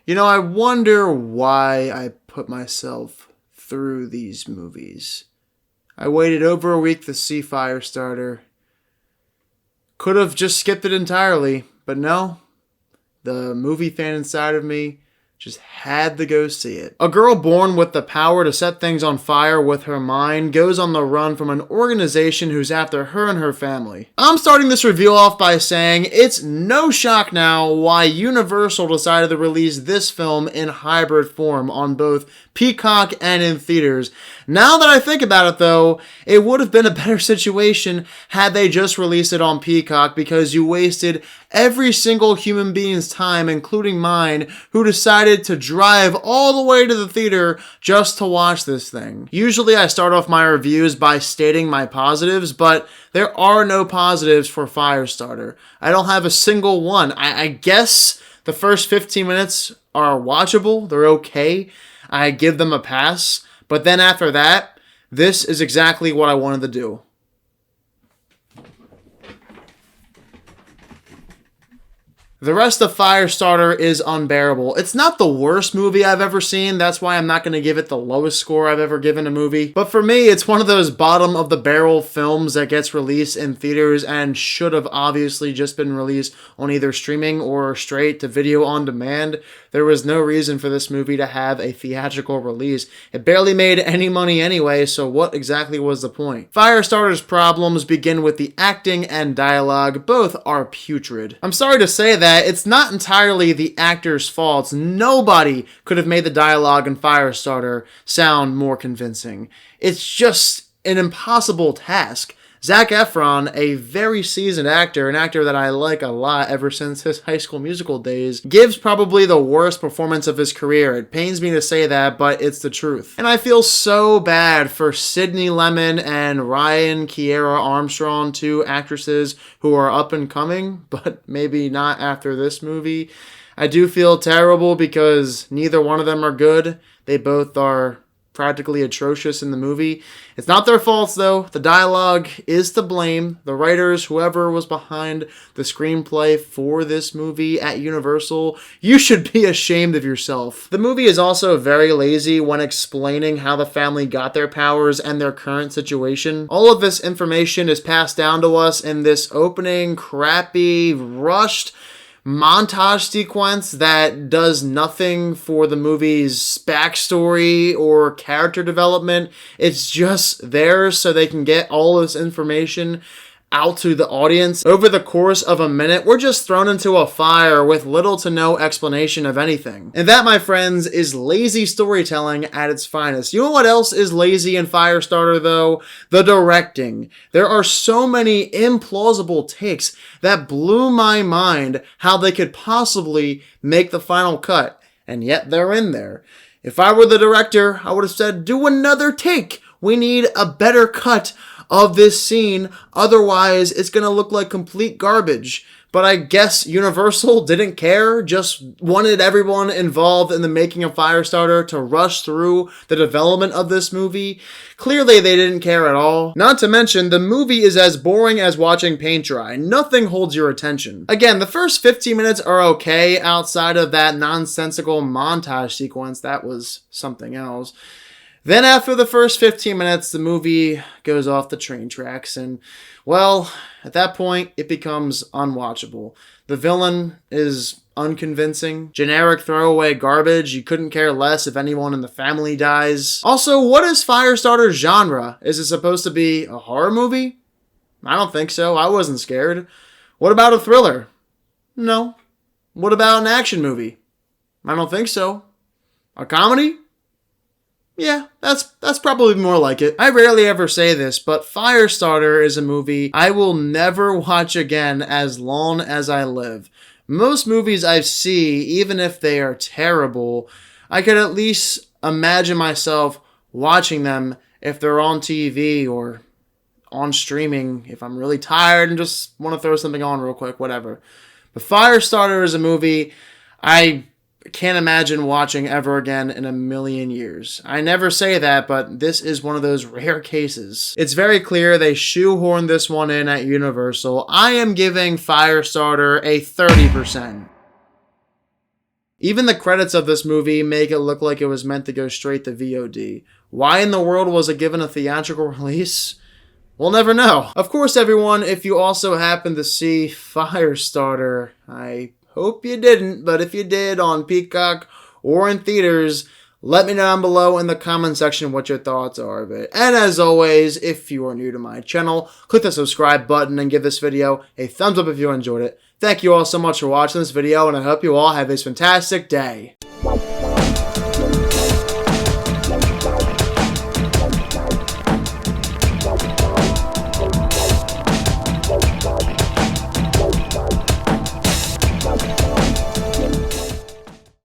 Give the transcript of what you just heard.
I wonder why I put myself through these movies. I waited over a week to see Firestarter. Could have just skipped it entirely, but no. The movie fan inside of me just had to go see it. A girl born with the power to set things on fire with her mind goes on the run from an organization who's after her and her family. I'm starting this review off by saying it's no shock now why Universal decided to release this film in hybrid form on both Peacock and in theaters. Now that I think about it though, it would have been a better situation had they just released it on Peacock, because you wasted every single human being's time, including mine, who decided to drive all the way to the theater just to watch this thing. Usually I start off my reviews by stating my positives, but there are no positives for Firestarter. I don't have a single one. I guess the first 15 minutes are watchable. They're okay. I give them a pass. But then after that, this is exactly what I wanted to do. The rest of Firestarter is unbearable. It's not the worst movie I've ever seen. That's why I'm not going to give it the lowest score I've ever given a movie. But for me, it's one of those bottom of the barrel films that gets released in theaters and should have obviously just been released on either streaming or straight to video on demand. There was no reason for this movie to have a theatrical release. It barely made any money anyway, so what exactly was the point? Firestarter's problems begin with the acting and dialogue. Both are putrid. I'm sorry to say that it's not entirely the actors' faults. Nobody could have made the dialogue in Firestarter sound more convincing. It's just an impossible task. Zac Efron, a very seasoned actor, an actor that I like a lot ever since his High School Musical days, gives probably the worst performance of his career. It pains me to say that, but it's the truth. And I feel so bad for Sydney Lemon and Ryan Kiera Armstrong, two actresses who are up and coming, but maybe not after this movie. I do feel terrible because neither one of them are good. They both are practically atrocious in the movie. It's not their faults though. The dialogue is to blame. The writers, whoever was behind the screenplay for this movie at Universal, you should be ashamed of yourself. The movie is also very lazy when explaining how the family got their powers and their current situation. All of this information is passed down to us in this opening, crappy, rushed montage sequence that does nothing for the movie's backstory or character development. It's just there so they can get all this information out to the audience. Over the course of a minute, we're just thrown into a fire with little to no explanation of anything. And that, my friends, is lazy storytelling at its finest. You know what else is lazy in Firestarter, though? The directing. There are so many implausible takes that blew my mind how they could possibly make the final cut, and yet they're in there. If I were the director, I would have said, do another take. We need a better cut of this scene, otherwise it's gonna look like complete garbage. But I guess Universal didn't care, just wanted everyone involved in the making of Firestarter to rush through the development of this movie. Clearly they didn't care at all. Not to mention, the movie is as boring as watching paint dry. Nothing holds your attention. Again, the first 15 minutes are okay outside of that nonsensical montage sequence. That was something else. Then after the first 15 minutes, the movie goes off the train tracks, and, well, at that point, it becomes unwatchable. The villain is unconvincing, generic throwaway garbage. You couldn't care less if anyone in the family dies. Also, what is Firestarter's genre? Is it supposed to be a horror movie? I don't think so. I wasn't scared. What about a thriller? No. What about an action movie? I don't think so. A comedy? Yeah, that's probably more like it. I rarely ever say this, but Firestarter is a movie I will never watch again as long as I live. Most movies I see, even if they are terrible, I could at least imagine myself watching them if they're on TV or on streaming, if I'm really tired and just want to throw something on real quick, whatever. But Firestarter is a movie I can't imagine watching ever again in a million years. I never say that, but this is one of those rare cases. It's very clear they shoehorned this one in at Universal. I am giving Firestarter a 30%. Even the credits of this movie make it look like it was meant to go straight to VOD. Why in the world was it given a theatrical release? We'll never know. Of course, everyone, if you also happen to see Firestarter, I hope you didn't, but if you did on Peacock or in theaters, let me know down below in the comment section what your thoughts are of it. And as always, if you are new to my channel, click the subscribe button and give this video a thumbs up if you enjoyed it. Thank you all so much for watching this video, and I hope you all have a fantastic day.